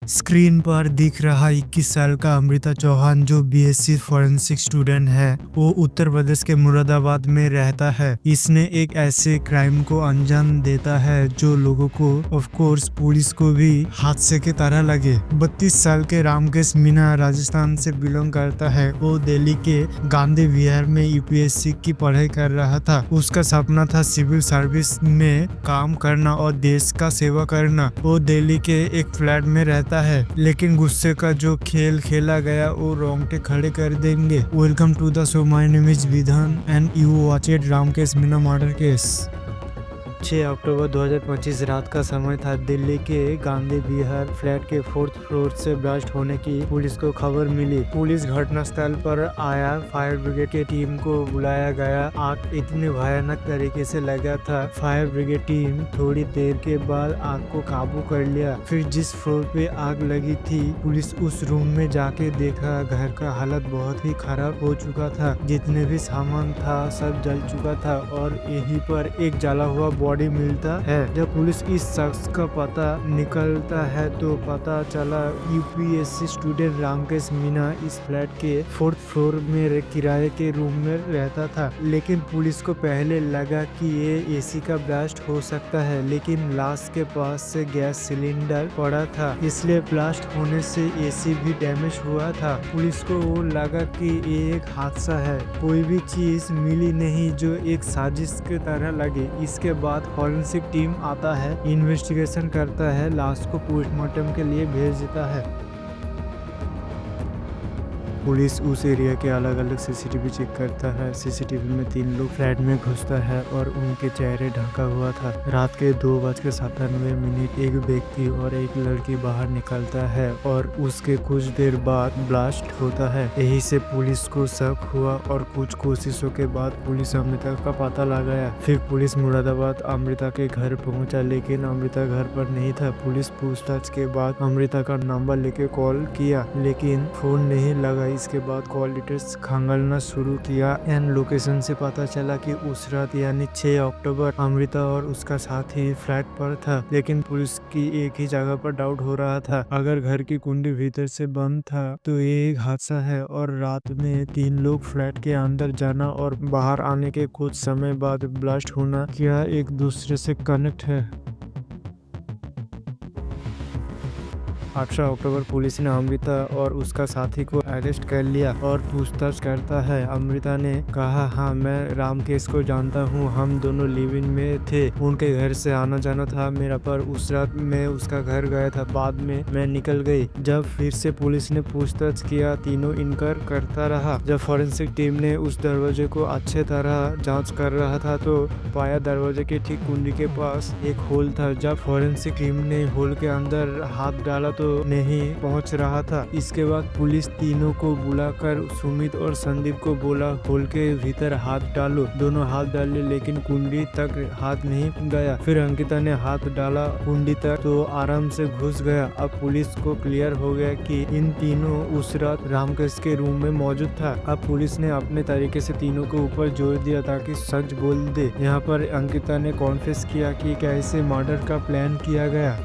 Screen पर दिख रहा 21 साल का अमृता चौहान जो बीएससी फॉरेंसिक स्टूडेंट है, वो उत्तर प्रदेश के मुरादाबाद में रहता है। इसने एक ऐसे क्राइम को अंजाम देता है जो लोगों को, ऑफ कोर्स पुलिस को भी हादसे की तरह लगे। 32 साल के रामकेश मीना राजस्थान से बिलोंग करता है। वो दिल्ली के गांधी विहार में यूपीएससी की पढ़ाई कर रहा था। उसका सपना था सिविल सर्विस में काम करना और देश का सेवा करना। वो दिल्ली के एक फ्लैट में रहता है, लेकिन गुस्से का जो खेल खेला गया वो रोंगटे खड़े कर देंगे। Welcome to the show, my name is Vidhan and you watched Ramkesh Meena murder case. 6 अक्टूबर 2025 रात का समय था। दिल्ली के गांधी विहार फ्लैट के 4th फ्लोर से ब्लास्ट होने की पुलिस को खबर मिली। पुलिस घटनास्थल पर आया, फायर ब्रिगेड की टीम को बुलाया गया। आग इतनी भयानक तरीके से लगा था, फायर ब्रिगेड टीम थोड़ी देर के बाद आग को काबू कर लिया। फिर जिस फ्लोर पे आग लगी थी, पुलिस उस रूम में जाके देखा, घर का हालत बहुत ही खराब हो चुका था। जितने भी सामान था सब जल चुका था और यहीं पर एक जला हुआ बॉडी मिलता है। जब पुलिस इस शख्स का पता निकलता है तो पता चला यूपीएससी स्टूडेंट रामकेश मीना इस फ्लैट के 4th फ्लोर में किराए के रूम में रहता था। लेकिन पुलिस को पहले लगा कि ये एसी का ब्लास्ट हो सकता है, लेकिन लाश के पास से गैस सिलेंडर पड़ा था, इसलिए ब्लास्ट होने से एसी भी डैमेज हुआ था। पुलिस को वो लगा कि ये एक हादसा है, कोई भी चीज मिली नहीं जो एक साजिश की तरह लगे। इसके बाद फॉरेंसिक टीम आता है, इन्वेस्टिगेशन करता है, लाश को पोस्टमार्टम के लिए भेज देता है। पुलिस उस एरिया के अलग अलग सीसीटीवी चेक करता है। सीसीटीवी में 3 लोग फ्लैट में घुसता है और उनके चेहरे ढका हुआ था। रात के 2:97 एक व्यक्ति और एक लड़की बाहर निकलता है और उसके कुछ देर बाद ब्लास्ट होता है। यही से पुलिस को शक हुआ और कुछ कोशिशों के बाद पुलिस अमृता का पता लगाया। फिर पुलिस मुरादाबाद अमृता के घर पहुंचा, लेकिन अमृता घर पर नहीं था। पुलिस पूछताछ के बाद अमृता का नंबर लेके कॉल किया, लेकिन फोन नहीं लगा। इसके बाद कॉल डिटेल्स खंगालना शुरू किया एंड लोकेशन से पता चला कि उस रात यानी 6 अक्टूबर अमृता और उसका साथी फ्लैट पर था। लेकिन पुलिस की एक ही जगह पर डाउट हो रहा था, अगर घर की कुंडी भीतर से बंद था तो ये एक हादसा है और रात में 3 लोग फ्लैट के अंदर जाना और बाहर आने के कुछ समय बाद ब्लास्ट होना क्या एक दूसरे से कनेक्ट है। 18 अक्टूबर पुलिस ने अमृता और उसका साथी को अरेस्ट कर लिया और पूछताछ करता है। अमृता ने कहा, हाँ मैं रामकेश को जानता हूँ, हम दोनों लिव इन में थे, उनके घर से आना जाना था मेरा, पर उस रात मैं उसका घर गया था, बाद में मैं निकल गई। जब फिर से पुलिस ने पूछताछ किया, तीनों इनकार करता रहा। जब फॉरेंसिक टीम ने उस दरवाजे को अच्छे तरह जाँच कर रहा था तो पाया दरवाजे के ठीक कुंडी के पास एक होल था। जब फॉरेंसिक टीम ने होल के अंदर हाथ डाला तो नहीं पहुंच रहा था। इसके बाद पुलिस तीनों को बुलाकर सुमित और संदीप को बोला, होल के भीतर हाथ डालो। दोनों हाथ डाले लेकिन कुंडी तक हाथ नहीं गया। फिर अंकिता ने हाथ डाला कुंडी तक तो आराम से घुस गया। अब पुलिस को क्लियर हो गया कि इन तीनों उस रात रामकेश के रूम में मौजूद था। अब पुलिस ने अपने तरीके से तीनों के ऊपर जोर दिया ताकि सच बोल दे। यहाँ पर अंकिता ने कॉन्फेस किया कि कैसे मर्डर का प्लान किया गया।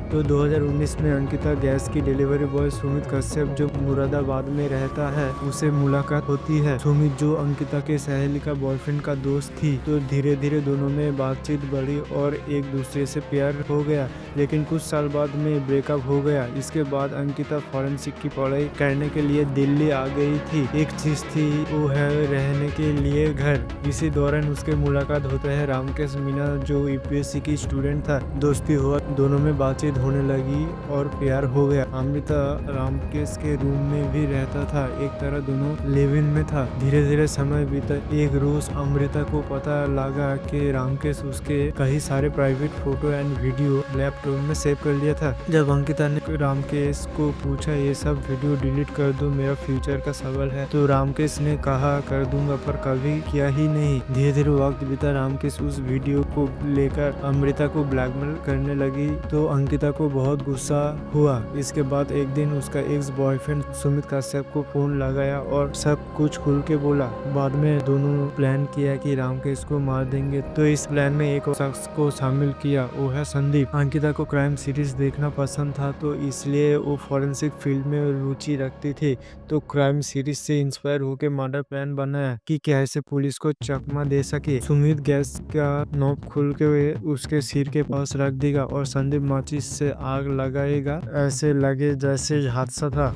तो 2019 में अंकिता गैस की डिलीवरी बॉय सुमित कश्यप जो मुरादाबाद में रहता है उसे मुलाकात होती है। सुमित जो अंकिता के सहेली का बॉयफ्रेंड का दोस्त थी, तो धीरे धीरे दोनों में बातचीत बढ़ी और एक दूसरे से प्यार हो गया, लेकिन कुछ साल बाद में ब्रेकअप हो गया। इसके बाद अंकिता फॉरेंसिक की पढ़ाई करने के लिए दिल्ली आ गई थी। एक चीज थी वो है रहने के लिए घर। इसी दौरान उसके मुलाकात होता है रामकेश मीना जो यूपीएससी की स्टूडेंट था। दोस्ती हुआ, दोनों में बातचीत होने लगी और प्यार हो गया। अमृता रामकेश के रूम में भी रहता था, एक तरह दोनों लिव इन में था। धीरे धीरे समय बीता। एक रोज अमृता को पता लगा कि रामकेश उसके कई सारे private photo and video laptop में सेव कर लिया था। जब अंकिता ने रामकेश को पूछा, ये सब वीडियो डिलीट कर दो, मेरा फ्यूचर का सवाल है, तो रामकेश ने कहा कर दूंगा, पर कभी किया ही नहीं। धीरे धीरे वक्त बीता। रामकेश उस वीडियो को लेकर अमृता को ब्लैकमेल करने लगी, तो अंकिता को बहुत गुस्सा हुआ। इसके बाद एक दिन उसका एक्स बॉयफ्रेंड सुमित कश्यप को फोन लगाया और सब कुछ खुल के बोला। बाद में दोनों प्लान किया कि रामकेश को मार देंगे। तो इस प्लान में एक और शख्स को शामिल किया, वो है संदीप। अंकिता को क्राइम सीरीज देखना पसंद था, तो इसलिए वो फॉरेंसिक फील्ड में रुचि रखती थी। तो क्राइम सीरीज से इंस्पायर होकर मर्डर प्लान बनाया कि कैसे पुलिस को चकमा दे सके। सुमित गैस का नॉब खोल के उसके सिर के पास रख देगा और संदीप माचिस से आग लगाएगा। ऐसे लगे जैसे हादसा था।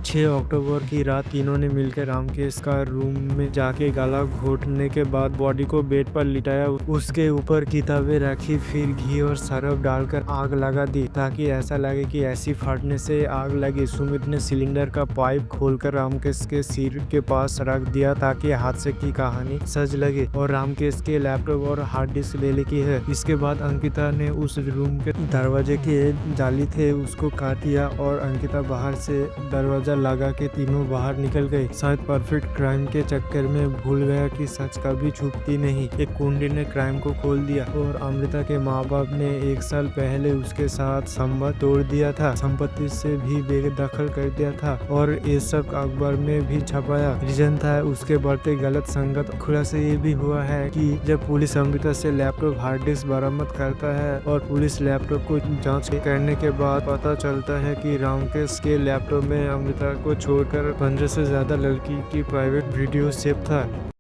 6 अक्टूबर की रात तीनों ने मिलकर रामकेश का रूम में जाके गला घोटने के बाद बॉडी को बेड पर लिटाया। उसके ऊपर किताबें रखी, फिर घी और सरफ डालकर आग लगा दी ताकि ऐसा लगे कि ऐसी फटने से आग लगी। सुमित ने सिलेंडर का पाइप खोलकर रामकेश के सिर के पास रख दिया ताकि हादसे की कहानी सच लगे और रामकेश के लैपटॉप और हार्ड डिस्क ले ली है। इसके बाद अंकिता ने उस रूम के दरवाजे के जाली थे उसको काट दिया और अंकिता बाहर से दरवाजा लगा के तीनों बाहर निकल गए। शायद परफेक्ट क्राइम के चक्कर में भूल गया कि सच कभी छुपती नहीं। एक कुंडी ने क्राइम को खोल दिया और अमृता के माँ बाप ने 1 साल पहले उसके साथ संबंध तोड़ दिया था, संपत्ति से भी बेदखल कर दिया था और ये सब अखबार में भी छपाया। रीजन था उसके बढ़ते गलत संगत। खुलासा ये भी हुआ है कि जब पुलिस अमृता से लैपटॉप हार्ड डिस्क बरामद करता है और पुलिस लैपटॉप को जांच करने के बाद पता चलता है कि रामकेश के लैपटॉप में अमृता को छोड़कर 15 से ज्यादा लड़की की प्राइवेट वीडियो सेव था।